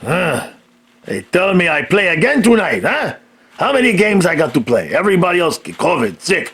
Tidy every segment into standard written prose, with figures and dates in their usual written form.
They tell me I play again tonight, huh? How many games I got to play? Everybody else get COVID, sick.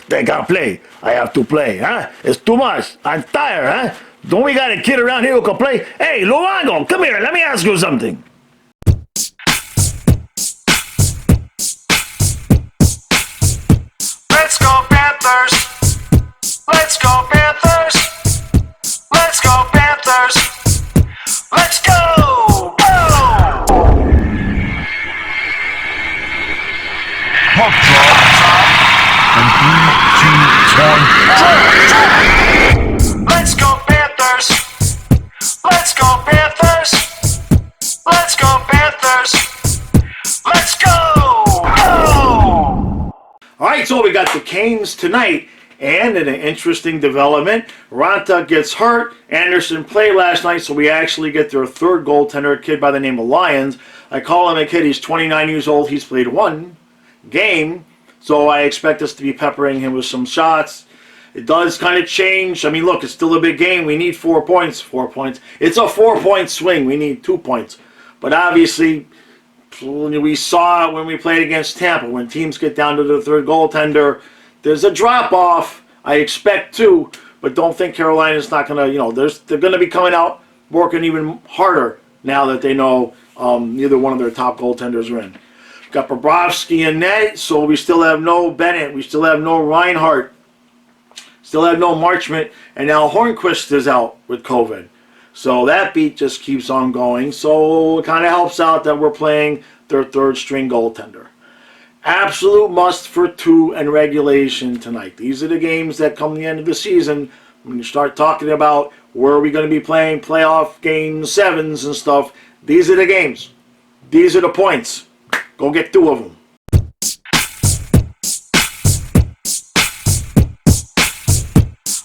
They got to play. I have to play, huh? It's too much. I'm tired, huh? Don't we got a kid around here who can play? Hey, Luongo, come here. Let me ask you something. Let's go Panthers! Let's go Panthers! Let's go Panthers! Let's go! Go! Puck drop. And 3, 2, 1, Let's go Panthers! Let's go Panthers! Let's go Panthers! Let's go! Go! All right, so we got the Canes tonight, and in an interesting development, Ranta gets hurt. Anderson played last night, so we actually get their third goaltender, a kid by the name of Lyons. I call him a kid. He's 29 years old. He's played one game, so I expect us to be peppering him with some shots. It does kind of change. I mean, look, it's still a big game. We need 4 points. 4 points. It's a 4-point swing. We need 2 points. But obviously, we saw it when we played against Tampa. When teams get down to the third goaltender, there's a drop-off. I expect to, but don't think Carolina's not going to, they're going to be coming out working even harder now that they know neither one of their top goaltenders are in. Got Bobrovsky in net, so we still have no Bennett. We still have no Reinhart. Still have no Marchment. And now Hornquist is out with COVID. So that beat just keeps on going. So it kind of helps out that we're playing their third-string goaltender. Absolute must for 2 in regulation tonight. These are the games that come the end of the season when you start talking about where are we going to be playing playoff game 7s and stuff. These are the games. These are the points. Go get 2 of them.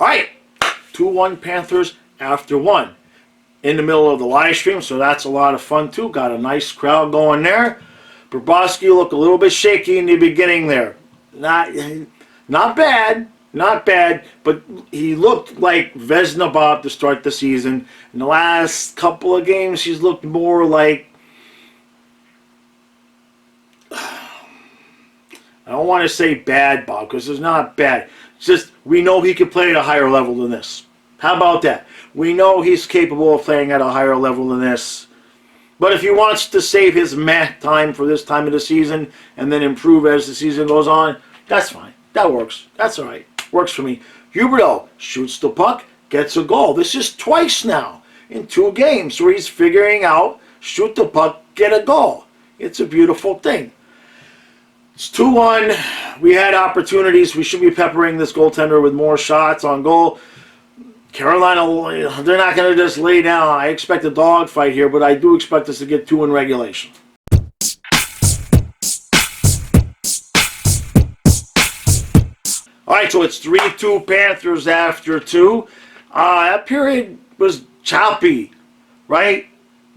All right, 2-1 Panthers after 1. In the middle of the live stream, so that's a lot of fun too. Got a nice crowd going there. Bobrovsky looked a little bit shaky in the beginning there. Not bad, but he looked like Vezina Bob to start the season. In the last couple of games, he's looked more like, I don't want to say bad Bob, because it's not bad. It's just, we know he can play at a higher level than this. How about that? We know he's capable of playing at a higher level than this. But if he wants to save his time for this time of the season and then improve as the season goes on, that's fine. That works. That's all right. Works for me. Huberdeau shoots the puck, gets a goal. This is twice now in 2 games where he's figuring out, shoot the puck, get a goal. It's a beautiful thing. It's 2-1. We had opportunities. We should be peppering this goaltender with more shots on goal. Carolina, they're not going to just lay down. I expect a dogfight here, but I do expect us to get 2 in regulation. All right, so it's 3-2 Panthers after 2. That period was choppy, right?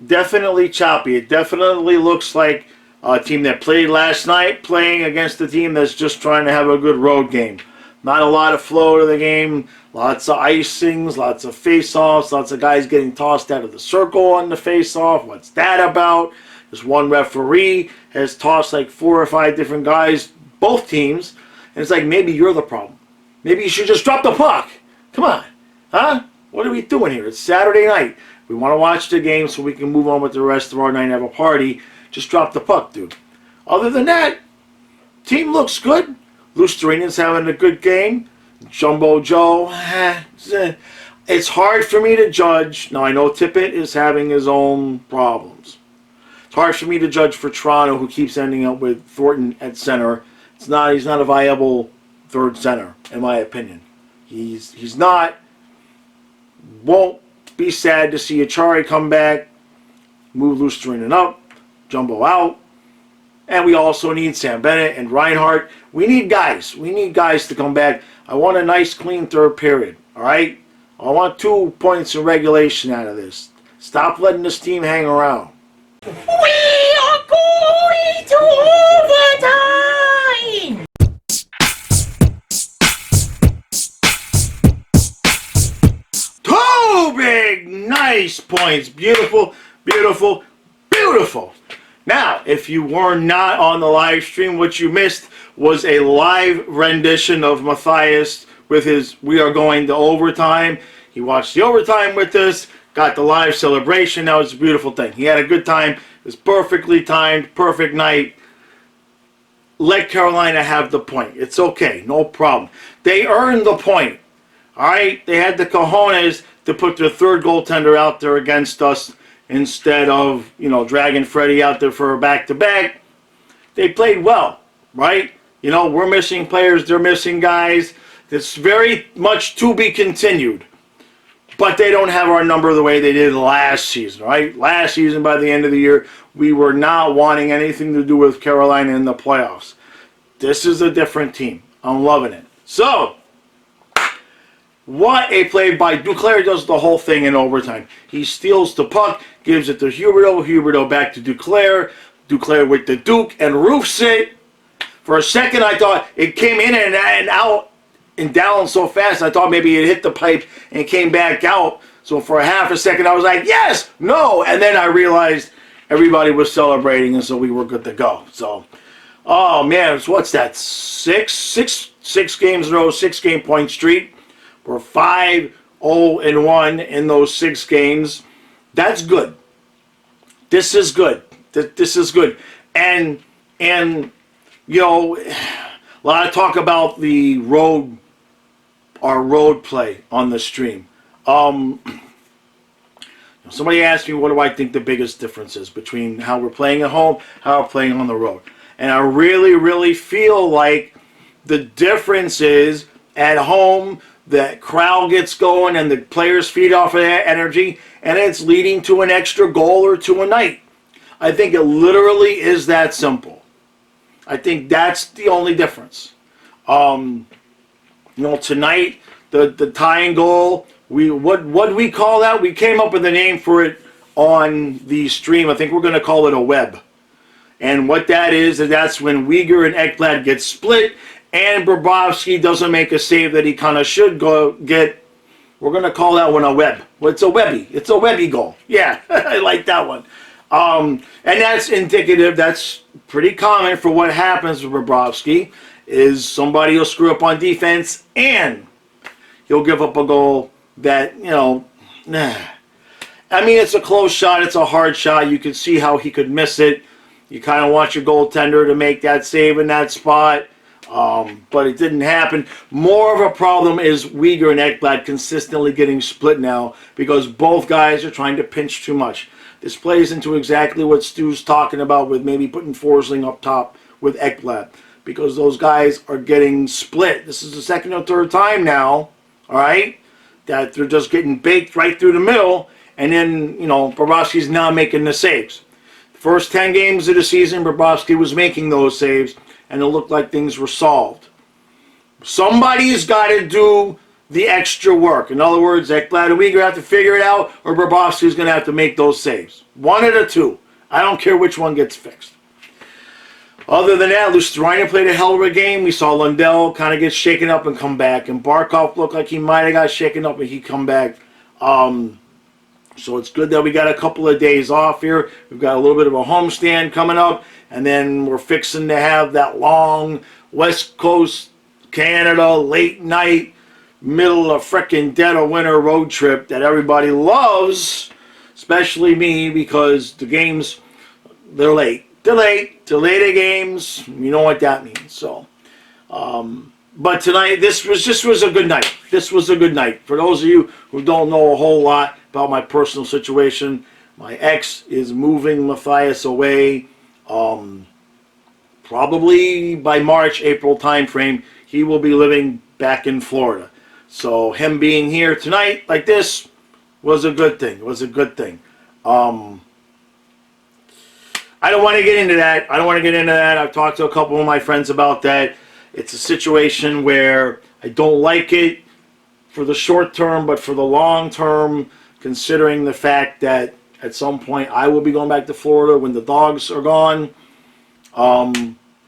Definitely choppy. It definitely looks like a team that played last night playing against a team that's just trying to have a good road game. Not a lot of flow to the game. Lots of icings, lots of face-offs, lots of guys getting tossed out of the circle on the face-off. What's that about? This one referee has tossed like 4 or 5 different guys, both teams, and it's like, maybe you're the problem. Maybe you should just drop the puck. Come on. Huh? What are we doing here? It's Saturday night. We want to watch the game so we can move on with the rest of our night and have a party. Just drop the puck, dude. Other than that, team looks good. Lusteranen's having a good game. Jumbo Joe, it's hard for me to judge. Now, I know Tippett is having his own problems. It's hard for me to judge for Toronto, who keeps ending up with Thornton at center. He's not a viable third center, in my opinion. He's not. Won't be sad to see Achari come back, move Lusterinen up, Jumbo out. And we also need Sam Bennett and Reinhart. We need guys. We need guys to come back. I want a nice, clean third period. All right? I want 2 points in regulation out of this. Stop letting this team hang around. We are going to overtime! 2 big, nice points. Beautiful. Beautiful, beautiful. Now, if you were not on the live stream, what you missed was a live rendition of Matthias with his "We Are Going to Overtime." He watched the overtime with us, got the live celebration. That was a beautiful thing. He had a good time. It was perfectly timed, perfect night. Let Carolina have the point. It's okay, no problem. They earned the point. All right, they had the cojones to put their third goaltender out there against us instead of, you know, dragging Freddie out there for a back-to-back. They played well, right? You know, we're missing players, they're missing guys. It's very much to be continued. But they don't have our number the way they did last season, right? Last season, by the end of the year, we were not wanting anything to do with Carolina in the playoffs. This is a different team. I'm loving it. So, what a play by Duclair. Does the whole thing in overtime. He steals the puck, gives it to Huberdeau. Huberdeau back to Duclair. Duclair with the Duke and roofs it. For a second, I thought it came in and out and down so fast, I thought maybe it hit the pipe and it came back out. So for a half a second, I was like, yes, no. And then I realized everybody was celebrating, and so we were good to go. So, oh, man, what's that? Six games in a row, 6-game point streak. We're 5-0-1 in those 6 games. That's good. This is good. This is good. And you know, a lot of talk about the our road play on the stream. Somebody asked me, what do I think the biggest difference is between how we're playing at home, how we're playing on the road. And I really, really feel like the difference is at home, the crowd gets going and the players feed off of that energy, and it's leading to an extra goal or two a night. I think it literally is that simple. I think that's the only difference. You know, tonight, the tying goal, what do we call that? We came up with a name for it on the stream. I think we're going to call it a web. And what that is that's when Weegar and Ekblad get split and Bobrovsky doesn't make a save that he kind of should get. We're going to call that one a web. Well, it's a webby. It's a webby goal. Yeah, I like that one. And that's indicative. That's pretty common for what happens with Bobrovsky. Is somebody will screw up on defense and he'll give up a goal that, you know, I mean, it's a close shot. It's a hard shot. You can see how he could miss it. You kind of want your goaltender to make that save in that spot. But it didn't happen. More of a problem is Weegar and Ekblad consistently getting split now because both guys are trying to pinch too much. This plays into exactly what Stu's talking about with maybe putting Forsling up top with Ekblad. Because those guys are getting split. This is the second or third time now, all right, that they're just getting baked right through the middle, and then, you know, Bobrovsky's not making the saves. The first 10 games of the season, Bobrovsky was making those saves, and it looked like things were solved. Somebody's got to do the extra work. In other words, Ekblad and Weegar have to figure it out, or Bobrovsky's going to have to make those saves. One of the two. I don't care which one gets fixed. Other than that, Lustrina played a hell of a game. We saw Lundell kind of get shaken up and come back. And Barkov looked like he might have got shaken up and he come back. So it's good that we got a couple of days off here. We've got a little bit of a homestand coming up. And then we're fixing to have that long West Coast Canada late night, middle of frickin' dead of winter road trip that everybody loves. Especially me, because the games, they're late. Delay games, you know what that means. So, but tonight, this was a good night. This was a good night. For those of you who don't know a whole lot about my personal situation, my ex is moving Matthias away. Probably by March, April timeframe, he will be living back in Florida. So him being here tonight like this was a good thing. It was a good thing. I don't want to get into that. I've talked to a couple of my friends about that. It's a situation where I don't like it for the short term, but for the long term, considering the fact that at some point I will be going back to Florida when the dogs are gone.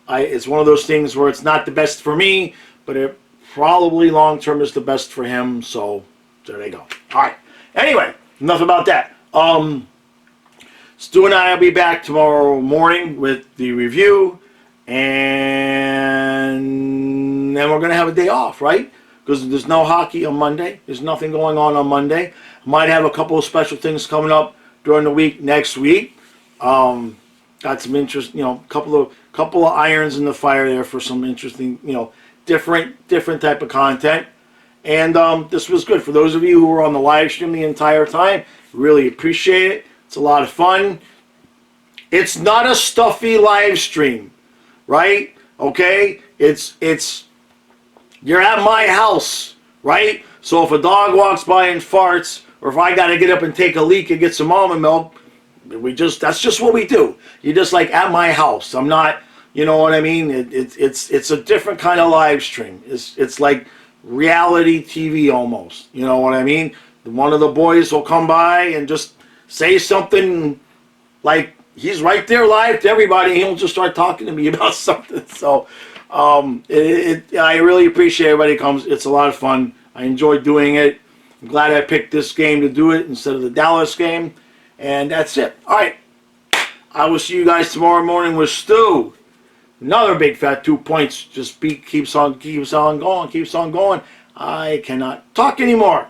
It's one of those things where it's not the best for me, but it probably long term is the best for him. So there they go. All right. Anyway, enough about that. Stu and I will be back tomorrow morning with the review, and then we're going to have a day off, right? Because there's no hockey on Monday. There's nothing going on Monday. Might have a couple of special things coming up during the week next week. Got some interest, couple of irons in the fire there for some interesting, different type of content. And this was good for those of you who were on the live stream the entire time. Really appreciate it. It's a lot of fun. It's not a stuffy live stream, right? Okay, it's you're at my house, right? So if a dog walks by and farts, or if I got to get up and take a leak and get some almond milk, that's just what we do. You're just like at my house. I'm not, you know what I mean? It's a different kind of live stream. It's like reality TV almost. You know what I mean? One of the boys will come by and just say something like he's right there live to everybody. He'll just start talking to me about something. So I really appreciate everybody who comes. It's a lot of fun. I enjoy doing it. I'm glad I picked this game to do it instead of the Dallas game. And that's it. All right. I will see you guys tomorrow morning with Stu. Another big fat 2 points. Just keeps on going. I cannot talk anymore.